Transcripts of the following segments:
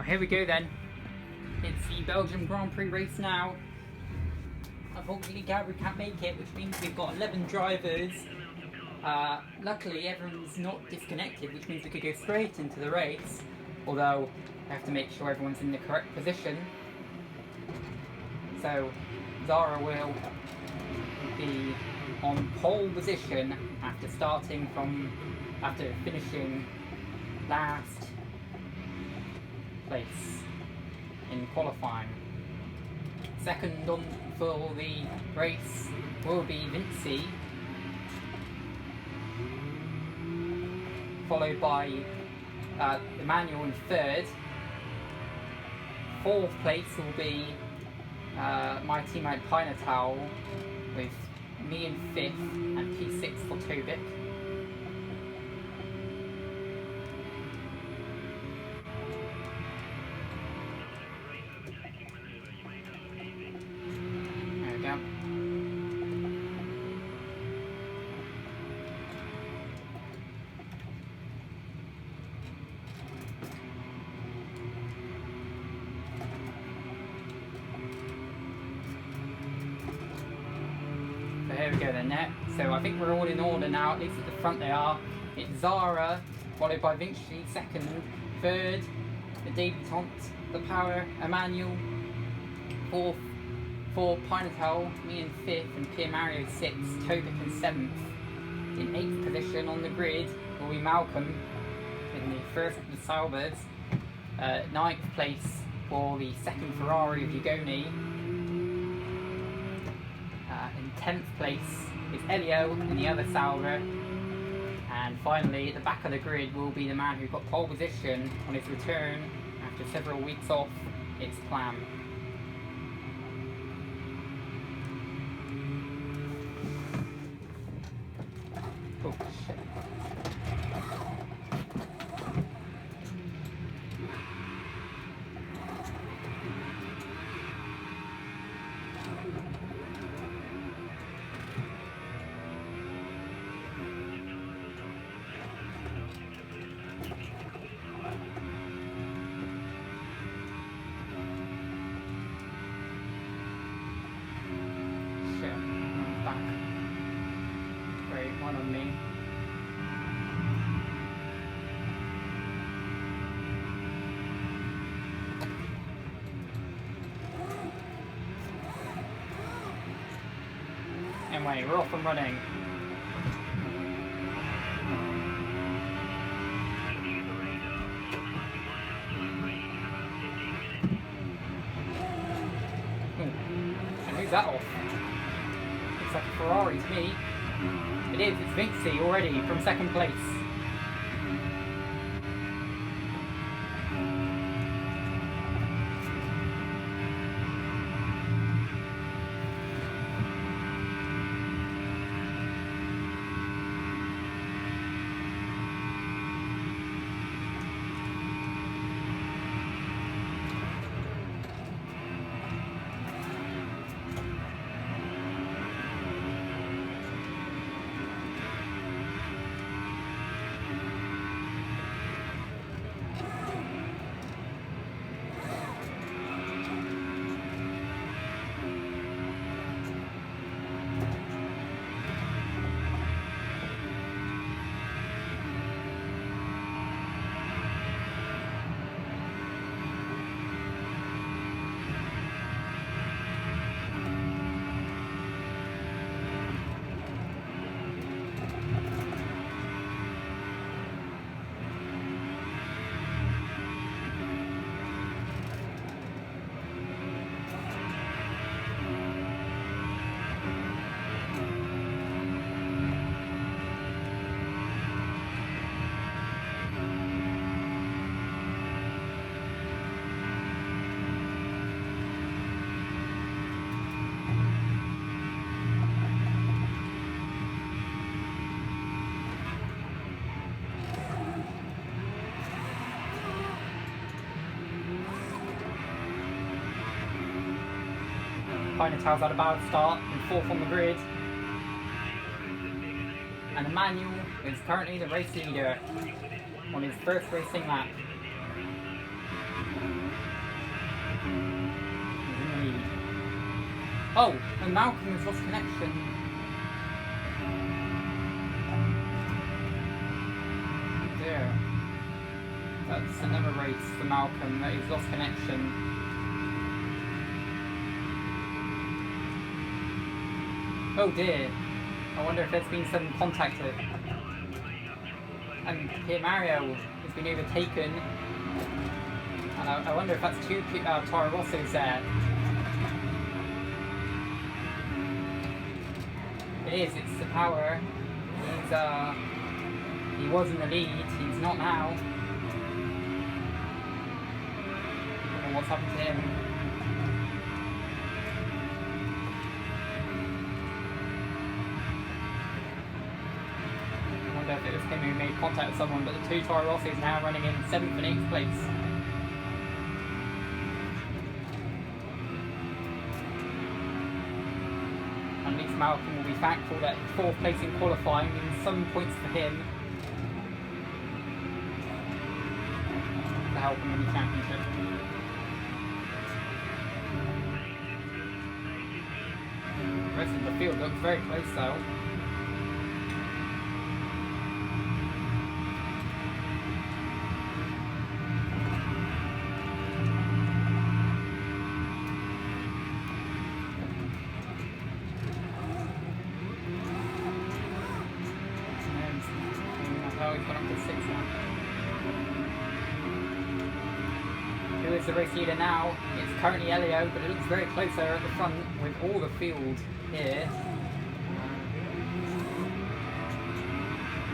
Well, here we go then. It's the Belgian Grand Prix race now. Unfortunately, Gabby can't make it, which means we've got 11 drivers. Luckily, everyone's not disconnected, which means we could go straight into the race. Although, I have to make sure everyone's in the correct position. So, Zara will be on pole position after finishing last place in qualifying. Second on for the race will be Vinci, followed by Emanuele in third. Fourth place will be my teammate Pinetal, with me in fifth and P6 for Tobik. There we go. So here we go then. So I think we're all in order now, at least at the front they are. It's Zara, followed by Vinci, second. Third, the debutante, the power, Emanuele. Fourth, for Pinetal, me in fifth, and Pierre Mario sixth, Tobik in seventh. In eighth position on the grid will be Malcolm in the first of the Saubers. Ninth place for the second Ferrari of Ugoni. In 10th place is Elio in the other Sauber. And finally, at the back of the grid will be the man who got pole position on his return after several weeks off. It's Plamen. Oh shit. One on me. Anyway, we're off and running. And who's that off? Looks like a Ferrari to me. It is, it's Vinci already from second place. Pinetal's had a bad start and fourth on the grid. And Emanuele is currently the race leader on his first racing lap. Oh, and Malcolm has lost connection. There. That's another race for Malcolm that he's lost connection. Oh dear. I wonder if there's been some contact with. And here Mario has been overtaken. And I wonder if that's two Toro Rossos there. It is, it's the power. He was in the lead, he's not now. I don't know what's happened to him. I wonder if it was him who made contact with someone, but the two Toro Rossos now running in 7th and 8th place. At least Malcolm will be thankful that 4th place in qualifying means some points for him to help him in the championship. The rest of the field looks very close though. Who is the race leader now? It's currently Elio, but it looks very close there at the front with all the field here.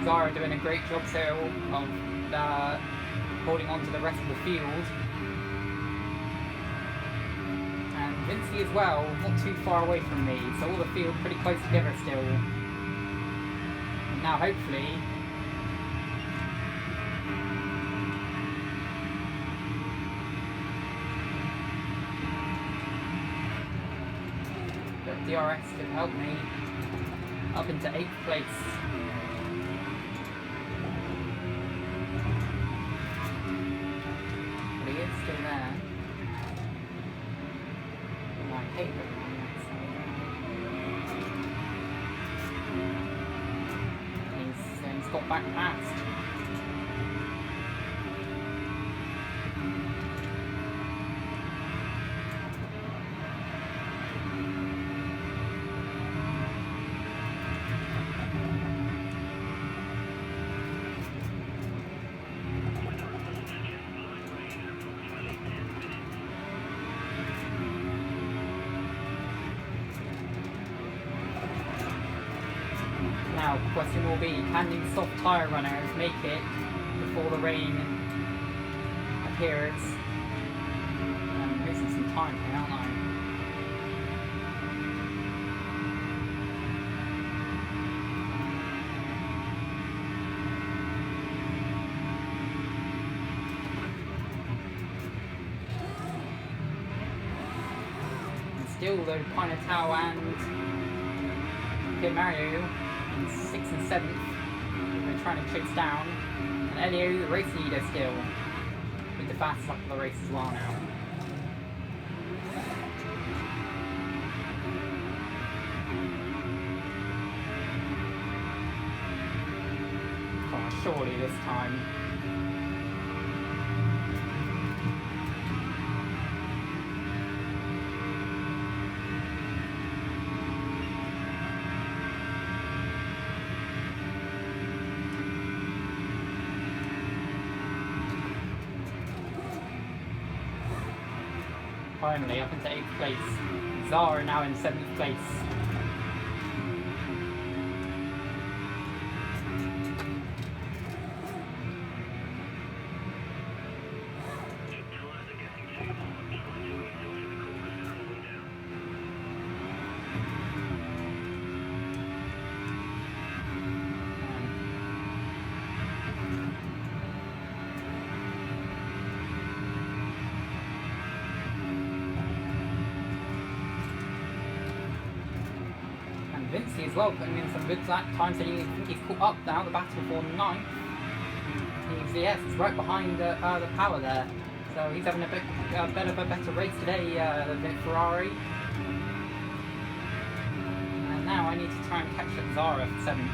Zara doing a great job still of holding on to the rest of the field. And Vinci as well, not too far away from me, so all the field pretty close together still. And now hopefully DRS could help me up into 8th place. But he is still there. My favourite one. He's got back past. Now, the question will be, can these soft tyre runners make it before the rain appears? I'm losing some time here, aren't I? And still, though, Pinotao and Mario 6th and 7th, we're trying to chase down, and Elio, the race leader still, with the fastest lap of the race as well now. Oh, surely this time. Finally, up into 8th place. Zara now in 7th place. Vinci as well, putting in some good times, and he's caught up now, the battle for 9th. He's right behind the power there, so he's having a bit of a better race today than Ferrari. now I need to try and catch up Zara for 7th.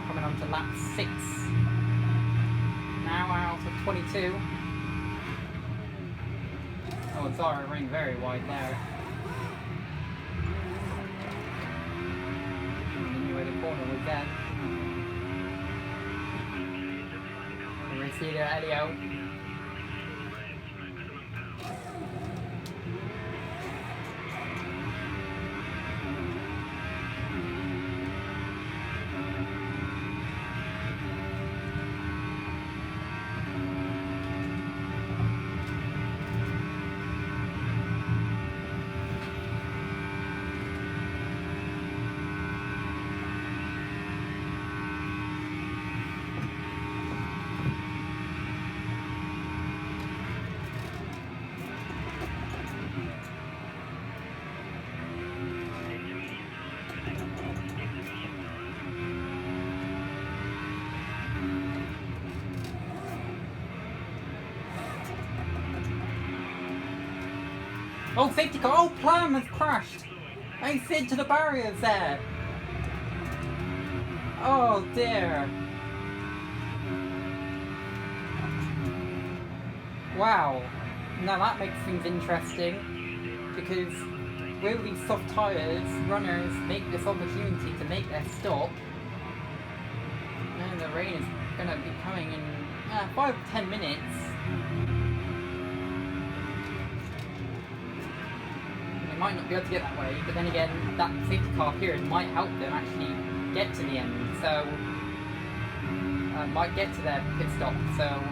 Coming on to lap 6. Now out of 22. Oh, Zara running very wide there. Knew where the corner was then. And we see there Elio. Oh, safety car! Oh, Plamen has crashed! I slid to the barriers there! Oh dear! Wow! Now that makes things interesting, because with these soft tyres, runners make this opportunity to make their stop. And the rain is going to be coming in 5 to 10 minutes. They might not be able to get that way, but then again, that safety car period might help them actually get to the end, so might get to their pit stop, so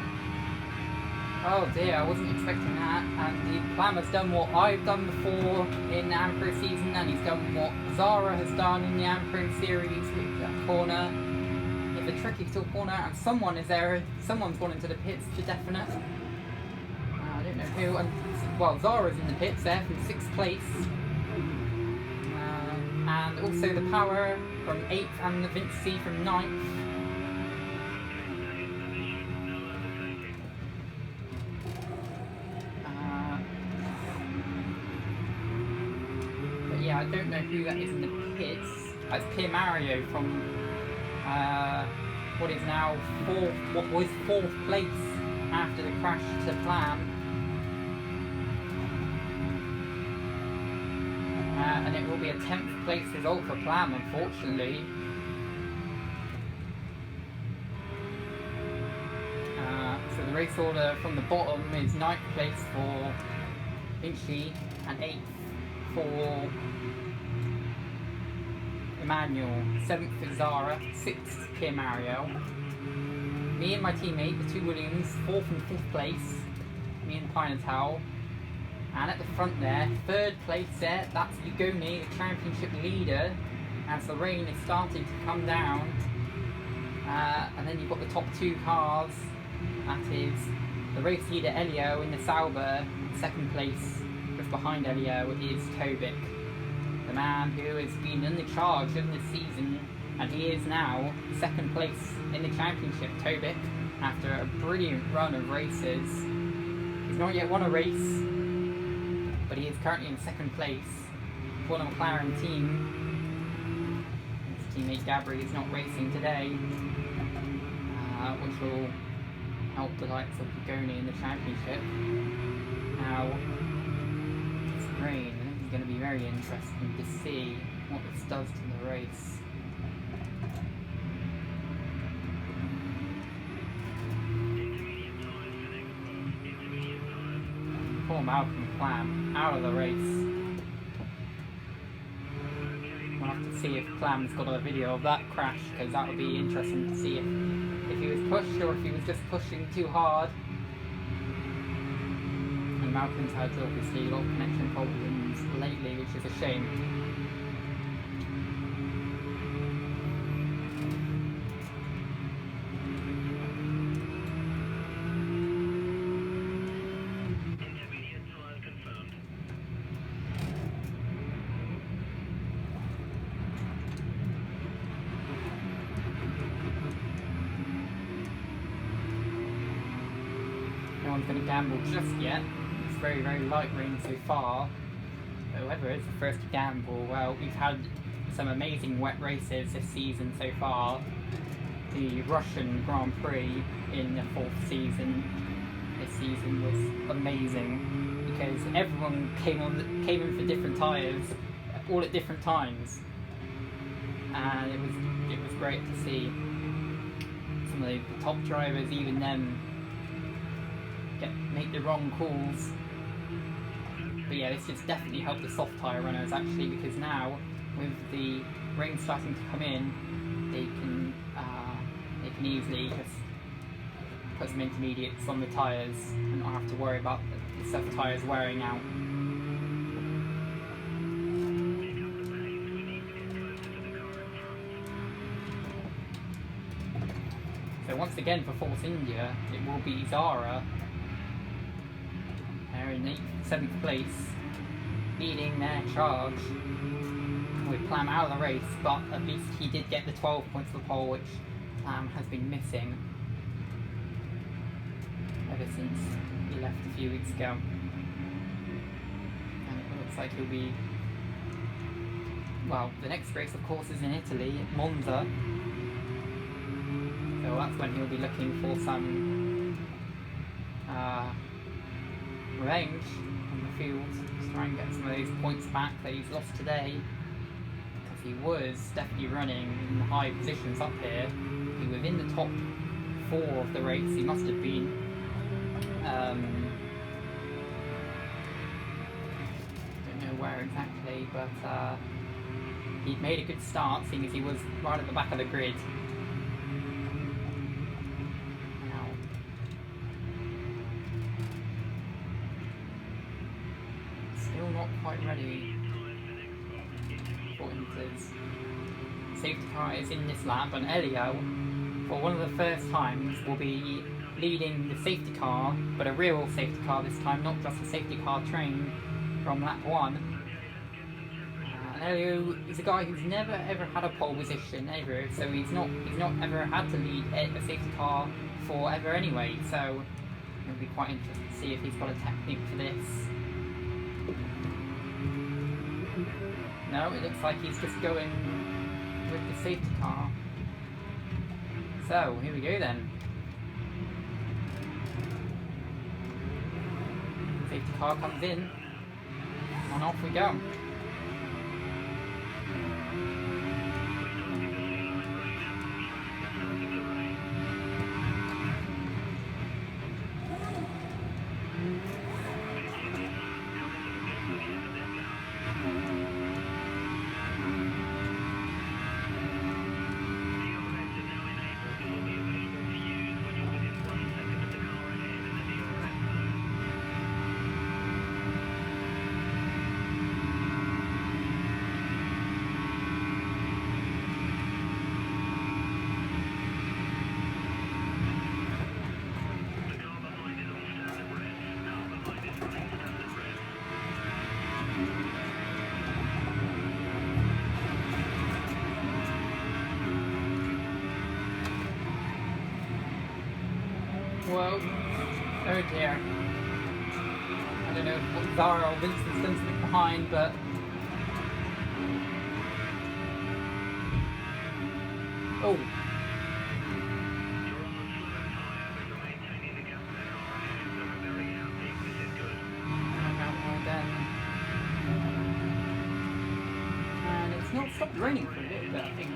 oh dear, I wasn't expecting that. And Plamen's done what I've done before in the AmPro season, and he's done what Zara has done in the AmPro series with that corner. It's a tricky still corner, and someone is there, someone's gone into the pits for definite. I don't know who, and well, Zara's in the pits there from 6th place. And also the Power from 8th and the Vinci from 9th. But yeah, I don't know who that is in the pits. That's Mario from what is now what was 4th place after the crash to Plamen. And it will be a 10th place result for Plamen, unfortunately. So the race order from the bottom is 9th place for Vinci and 8th for Emanuele, 7th for Zara, 6th Mario. Me and my teammate, the 2 Williams, 4th and 5th place, me and Pinetal. And at the front there, 3rd place there, that's Ugoni, the championship leader, as the rain is starting to come down. And then you've got the top 2 cars, that is the race leader Elio in the Sauber, 2nd place, just behind Elio is Tobik, the man who has been in the charge in this season, and he is now 2nd place in the championship, Tobik, after a brilliant run of races. He's not yet won a race, but he is currently in 2nd place for the McLaren team. His teammate Gabri is not racing today, which will help the likes of Ugoni in the championship. Now, this rain, I think it's going to be very interesting to see what this does to the race. Poor Malcolm Plamen out of the race. We'll have to see if Plamen's got a video of that crash, because that would be interesting to see if he was pushed or if he was just pushing too hard. And Malcolm's had obviously a lot of connection problems lately, which is a shame. one's going to gamble just yet. It's very, very light rain so far. Whoever is the first to gamble, well, we've had some amazing wet races this season so far. The Russian Grand Prix in the 4th season this season was amazing because everyone came in for different tyres, all at different times, and it was great to see some of the top drivers, even them, make the wrong calls. But yeah, this just definitely helped the soft tyre runners actually, because now with the rain starting to come in, they can easily just put some intermediates on the tyres and not have to worry about the soft tyres wearing out. So once again for Force India, it will be Zara. They're in 7th place, leading their charge with Plamen out of the race, but at least he did get the 12 points for the pole, which Plamen has been missing ever since he left a few weeks ago. And it looks like he'll be... Well, the next race of course is in Italy, at Monza. So that's when he'll be looking for some revenge on the field, to try and get some of those points back that he's lost today. Because he was definitely running in high positions up here. He was in the top 4 of the race, he must have been. Don't know where exactly, but he'd made a good start, seeing as he was right at the back of the grid. Now, still not quite ready for Inter's safety car is in this lap, and Elio, for one of the first times, will be leading the safety car, but a real safety car this time, not just a safety car train from lap 1. And Elio is a guy who's never ever had a pole position ever, so he's not ever had to lead a safety car forever anyway. So it'll be quite interesting to see if he's got a technique for this. No, it looks like he's just going with the safety car. So here we go then. Safety car comes in, and off we go. Whoa. Oh dear. I don't know what Zara or Vincent's done something behind, but... Oh. And it's not stopped raining for a bit, but I think...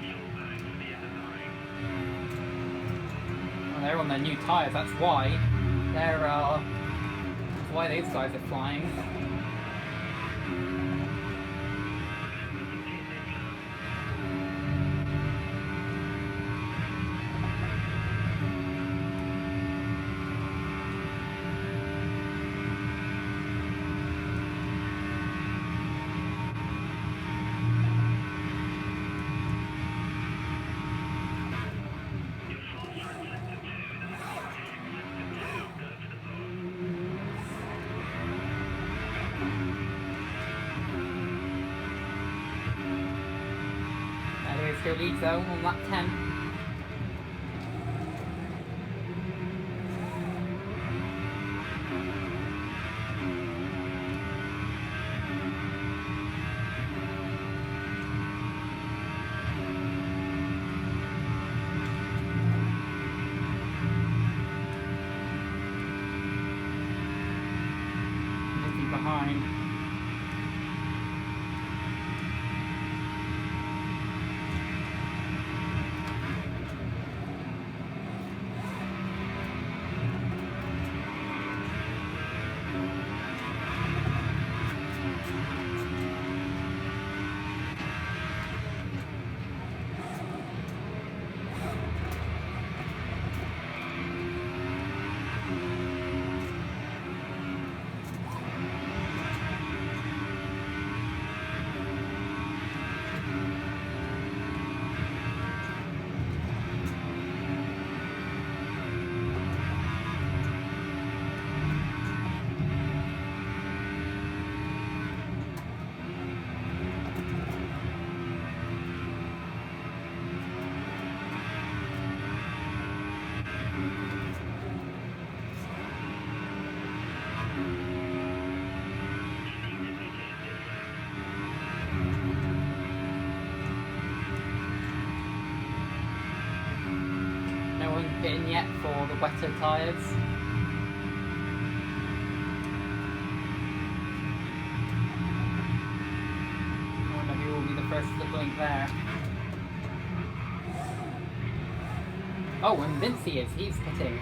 They're on their new tyres, that's why. That's why those guys are flying. Still leads though on lap 10. pitting yet for the wetter tyres. I wonder who will be the first to blink there. Oh, and Vinci is. He's pitting.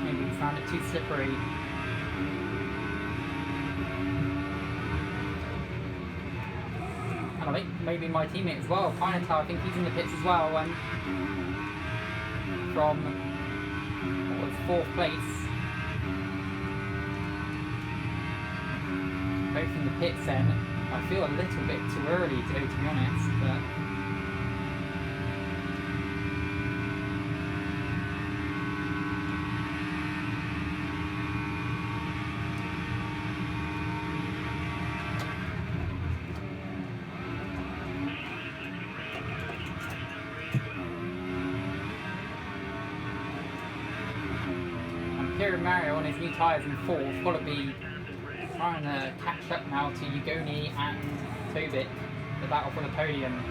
Maybe he found it too slippery. And I think maybe my teammate as well, Pinetal, I think he's in the pits as well. And from what was 4th place, both in the pits then. I feel a little bit too early to go, to be honest, but and Mario on his new tyres in 4th, got to be trying to catch up now to Ugoni and Tobik, the battle for the podium.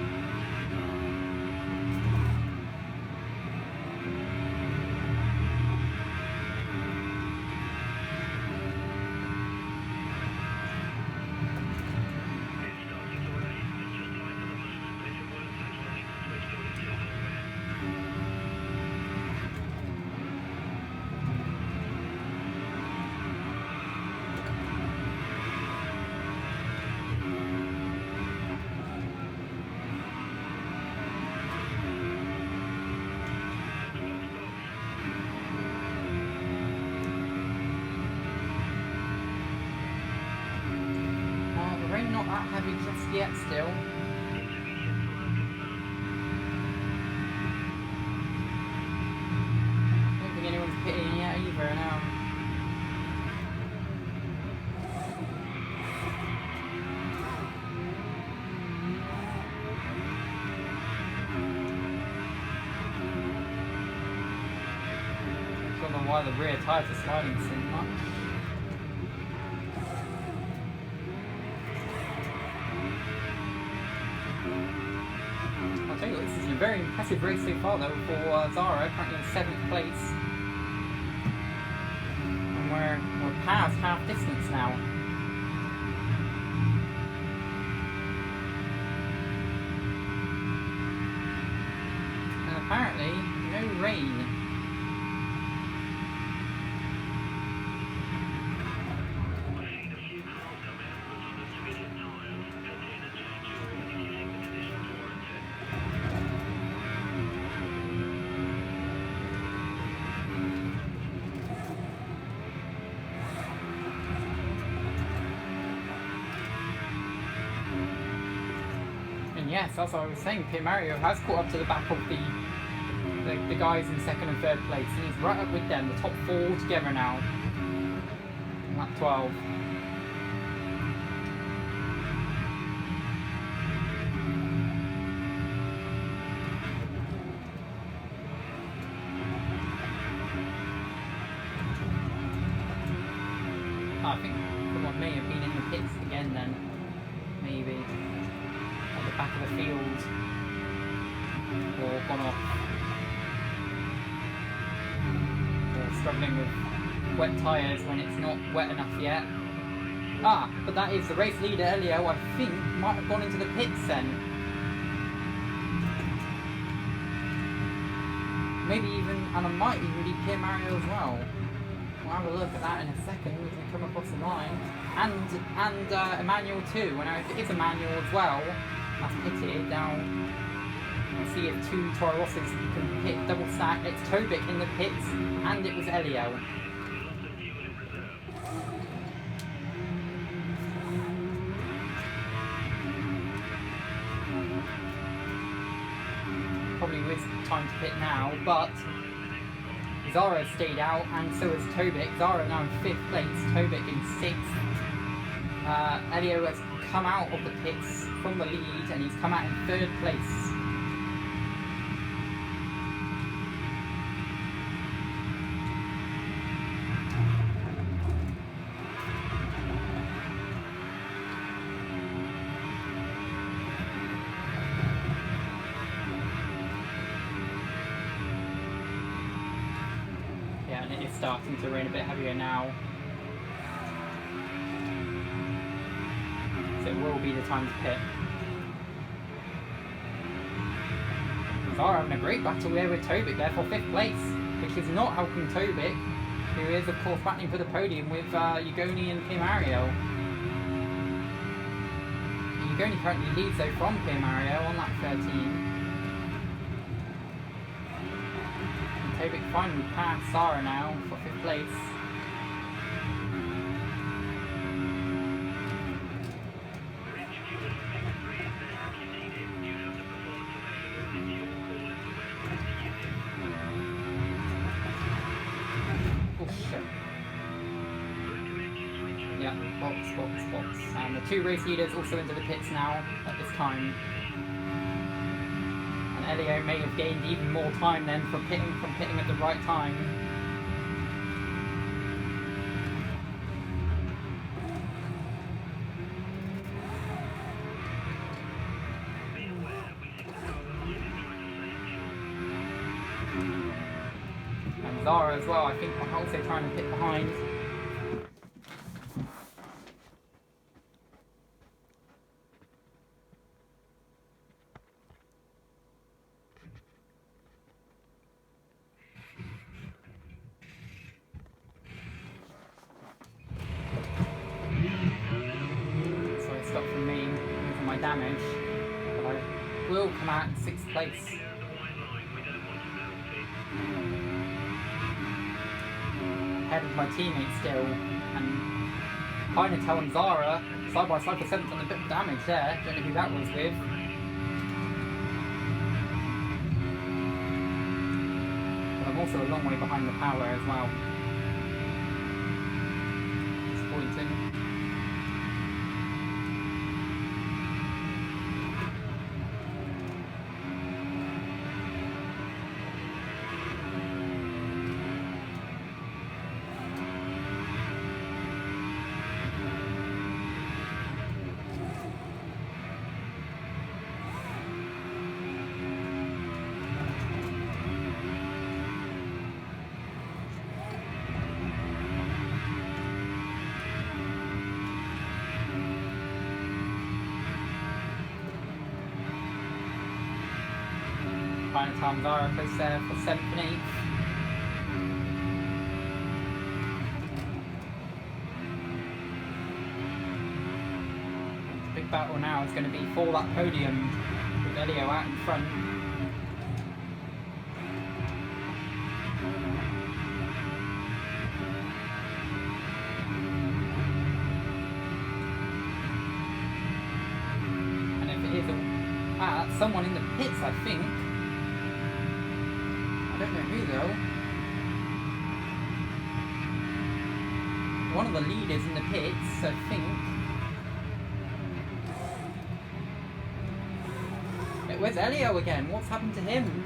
Not that heavy just yet still. I don't think anyone's pitting yet either now. I don't know why the rear tyres are sliding so much. This is a very impressive race so far though for Zara, currently in 7th place. And we're past half distance now. And apparently, no rain. Yes, as I was saying, Mario has caught up to the back of the guys in 2nd and 3rd place, and he's right up with them, the top 4 together now. Lap 12. I think someone may have been in the pits again then, maybe. Back of the field or gone off or struggling with wet tyres when it's not wet enough yet. But that is the race leader Elio, I think, might have gone into the pits then. Maybe even, and I might even be Pierre Mario as well. We'll have a look at that in a second as we come across the line. And Emanuele too, and if it is Emanuele as well, that's pitted down. Let's see if 2 Toro Rosses can hit double stack. It's Tobik in the pits, and it was Elio. Probably was time to pit now, but Zara stayed out, and so has Tobik. Zara now in 5th place, Tobik in 6th. Elio has come out of the pits from the lead, and he's come out in 3rd place. starting to rain a bit heavier now. So it will be the time to pit. Zara having a great battle here with Tobik there for 5th place, which is not helping Tobik, who is of course battling for the podium with Ugoni and Mario. Ugoni currently leads though from Mario on lap 13. And Tobik finally passed Zara now for 5th place. Box. And the 2 race leaders also into the pits now at this time. And Elio may have gained even more time then from pitting at the right time. And Zara as well, I think, also trying to pit behind. Damage, but I will come out in 6th place. Ahead of my teammates still, and Pinetel and Zara side by side for 7th on a bit of damage there. Don't know who that was with. But I'm also a long way behind the power as well. Disappointing. Time Zara close there for 7th and 8th. The big battle now is going to be for that podium with Elio out in front. And if it is someone in the pits, I think. I don't know who though. One of the leaders in the pits, I think. Wait, where's Elio again? What's happened to him?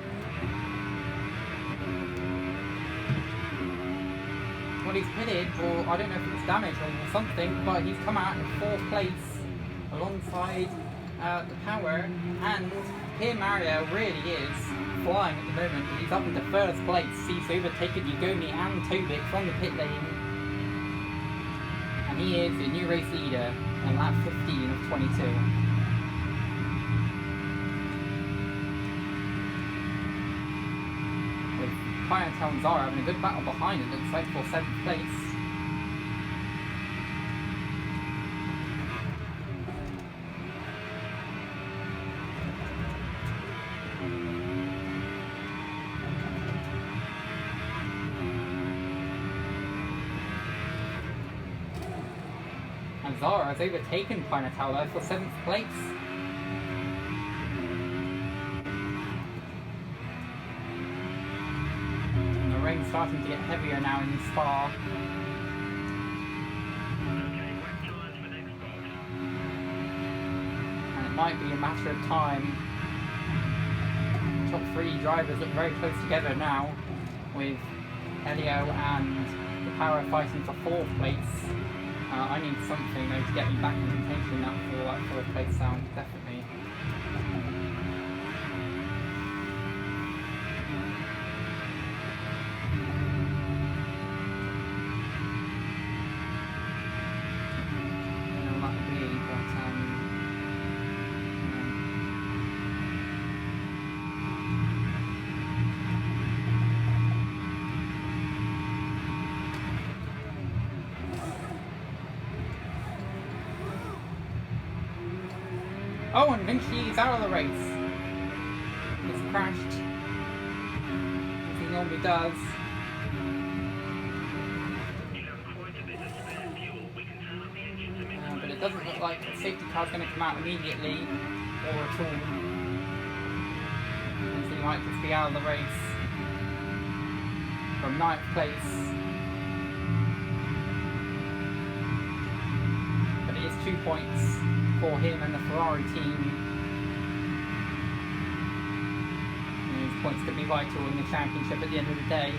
Well, he's pitted, or I don't know if it's damage or something, but he's come out in 4th place alongside the power, and here Mario really is flying at the moment. He's up into 1st place. He's overtaken Ugoni and Tobik from the pit lane. And he is the new race leader on lap 15 of 22. With Pinetel and Zara having a good battle behind it, looks like, for 7th place. Zara has overtaken Pinetel for 7th place. And the rain's starting to get heavier now in Spa. And it might be a matter of time. Top 3 drivers look very close together now, with Elio and the Power fighting for 4th place. I need something though to get me back in contention now for that 4th place sound, definitely. Oh, and Vinci is out of the race. He's crashed, as he normally does. But it doesn't look like the safety car's going to come out immediately, or at all. As he might just be out of the race from 9th place. But it is 2 points for him and the Ferrari team. And these points could be vital in the championship at the end of the day.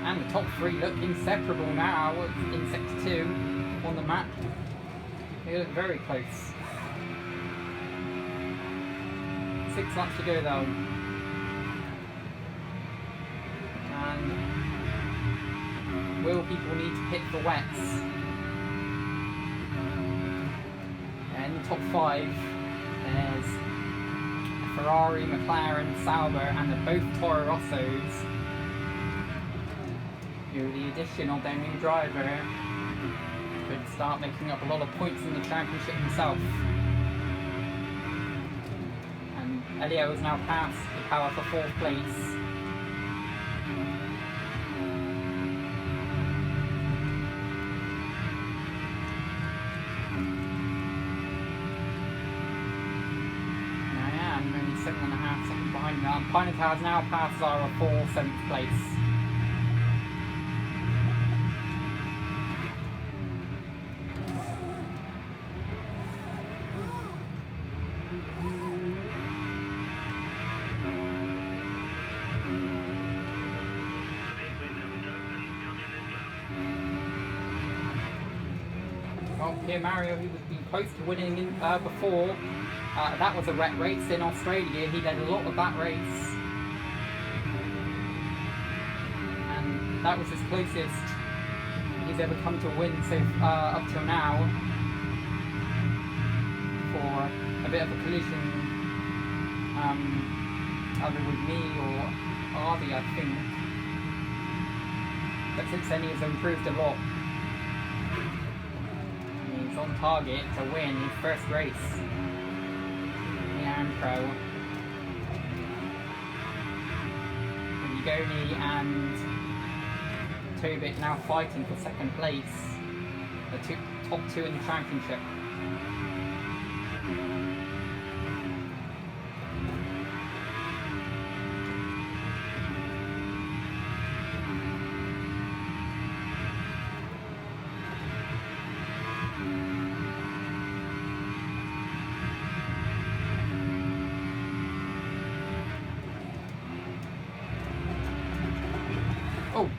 And the top 3 look inseparable now in sector 2 on the map. They look very close. 6 laps to go though. And will people need to pit for wets? And the top 5, there's Ferrari, McLaren, Sauber, and the both Toro Rossos. With the addition of their new driver, could start making up a lot of points in the championship himself. And Elio has now passed the power for 4th place. And I am only 7.5 seconds behind now. Pinotage has now passed Zara for 7th place. Here Mario, who was been close to winning before, that was a wet race in Australia. He led a lot of that race, and that was his closest he's ever come to a win so up till now. For a bit of a collision, either with me or Arby, I think. But since then he has improved a lot. On target to win his first race in the AmPro. Ugoni and Tobit now fighting for 2nd place, the top 2 in the championship. Oh!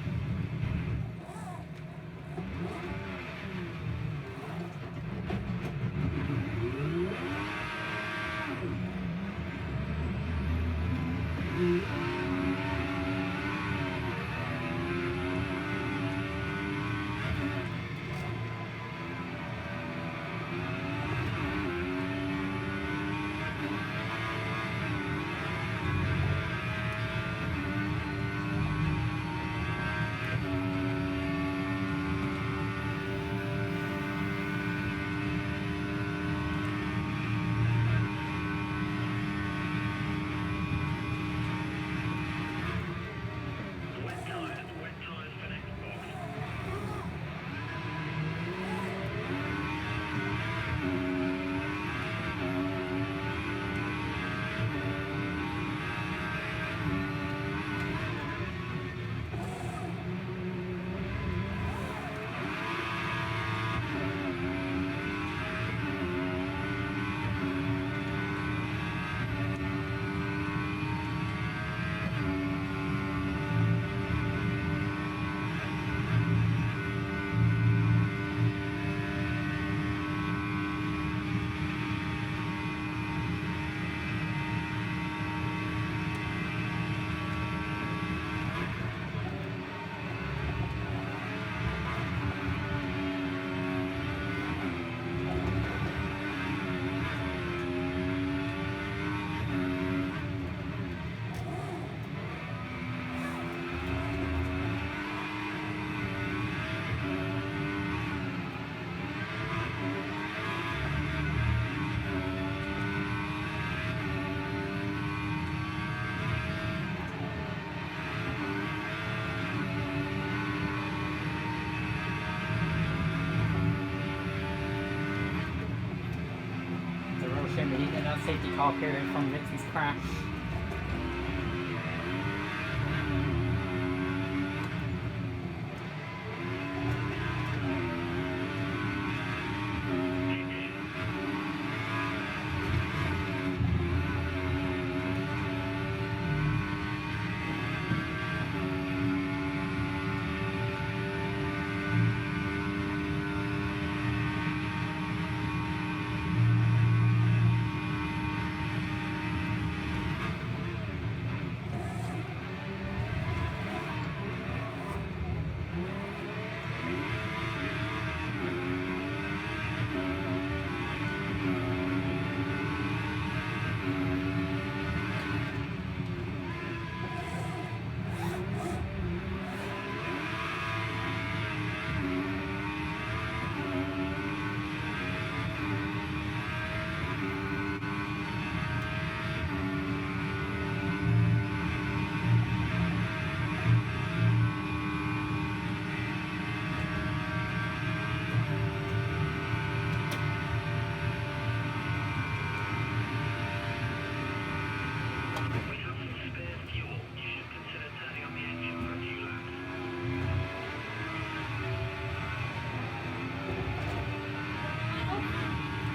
safety car period from Vincent's crash.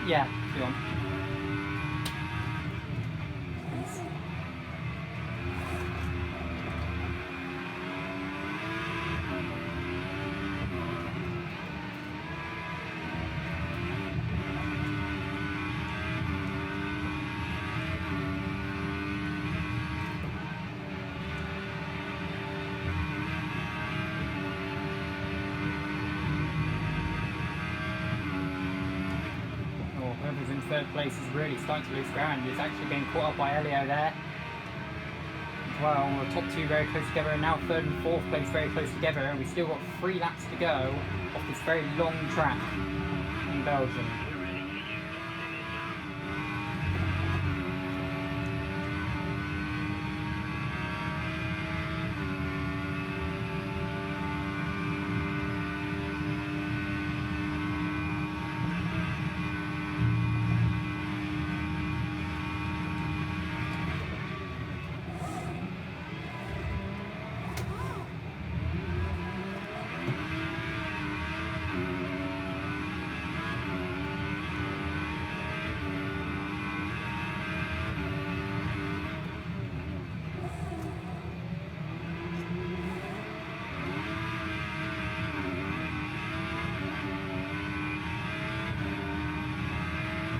Yeah, if you want. Thanks. Whoever's in third place is really starting to lose ground. He's actually getting caught up by Elio there. As well, the top two very close together, and now third and fourth place very close together, and we've still got 3 laps to go off this very long track in Belgium.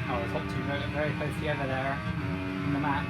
Oh, the top two very close together there in the map.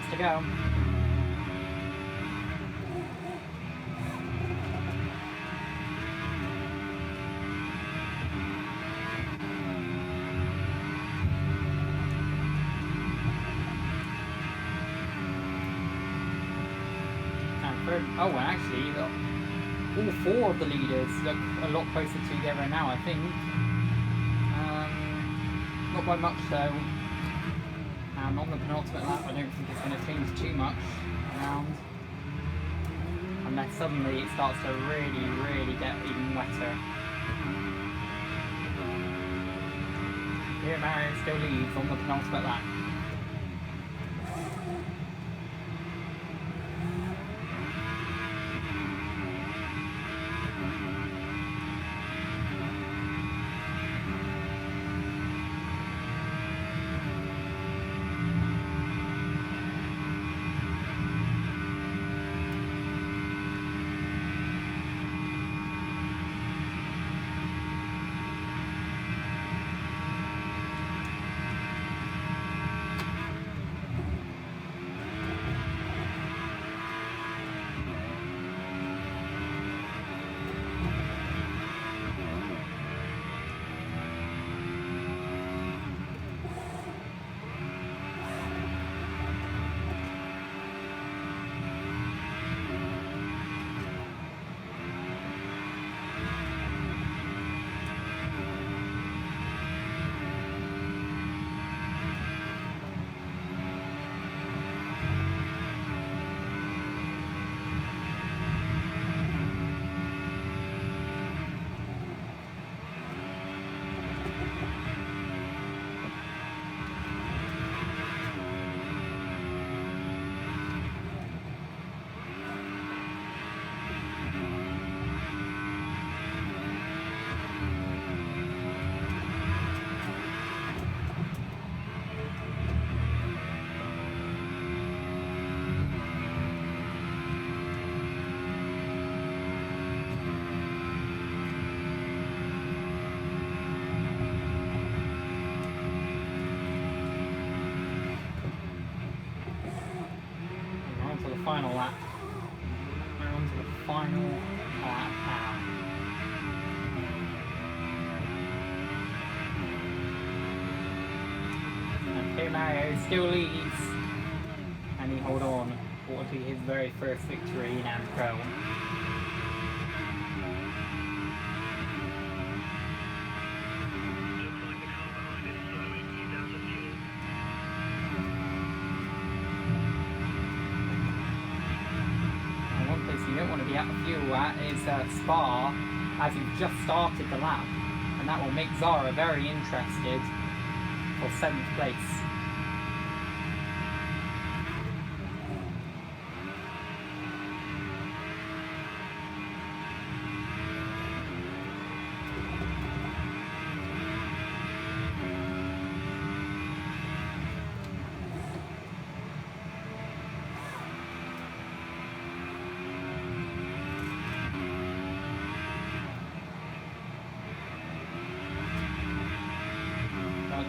To go. Oh, and actually, all 4 of the leaders look a lot closer together now, I think. Not by much though. And on the penultimate lap, I don't think it's going to change too much around. Unless suddenly it starts to really get even wetter. Here Mario still leads on the penultimate lap. final lap. We're on to the final lap now. And here Mario still leads. And he hold on for what will be his very first victory in AmPro. You don't want to be out of fuel at is Spa, as you've just started the lap, and that will make Zara very interested for 7th place.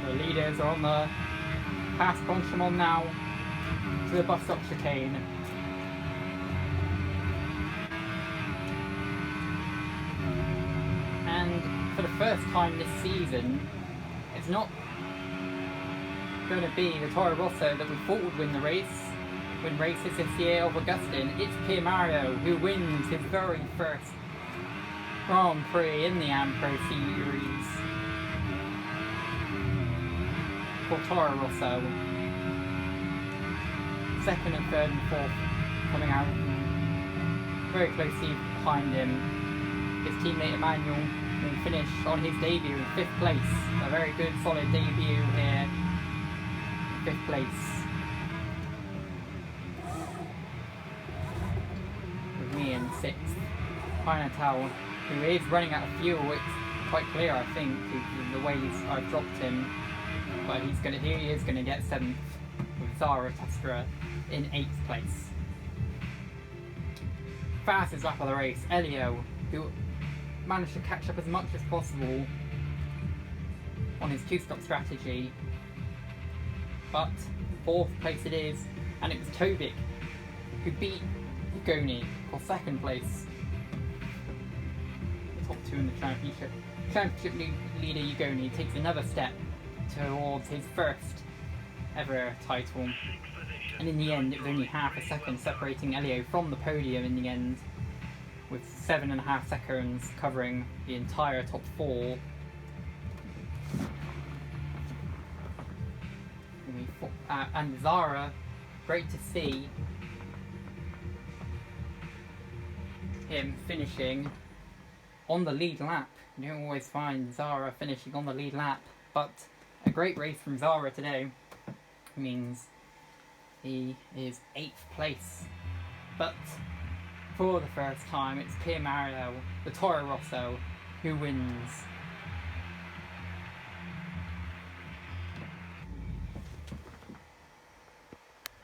The leaders are on the past Bonchemont now to the bus stop chicane. And for the first time this season, it's not going to be the Toro Rosso that we thought would win races this year of Augustine. It's Mario who wins his very first Grand Prix in the AmPro series. Toro Rosso. 2nd and 3rd and 4th coming out very closely behind him. His teammate Emanuele will finish on his debut in 5th place. A very good solid debut here. 5th place. With me in 6th. Pinetal, who is running out of fuel. It's quite clear, I think, the way I've dropped him. But he is going to get 7th with Zara in 8th place. Fastest lap of the race, Elio, who managed to catch up as much as possible on his 2-stop strategy. But 4th place it is, and it was Tobik who beat Ugoni for 2nd place. The top 2 in the championship. Championship leader Ugoni takes another step towards his first ever title, and in the end it was only half a second separating Elio from the podium in the end, with 7.5 seconds covering the entire top 4. And Zara, great to see him finishing on the lead lap. You don't always find Zara finishing on the lead lap, but a great race from Zara today means he is 8th place. But for the first time, it's Mario, the Toro Rosso, who wins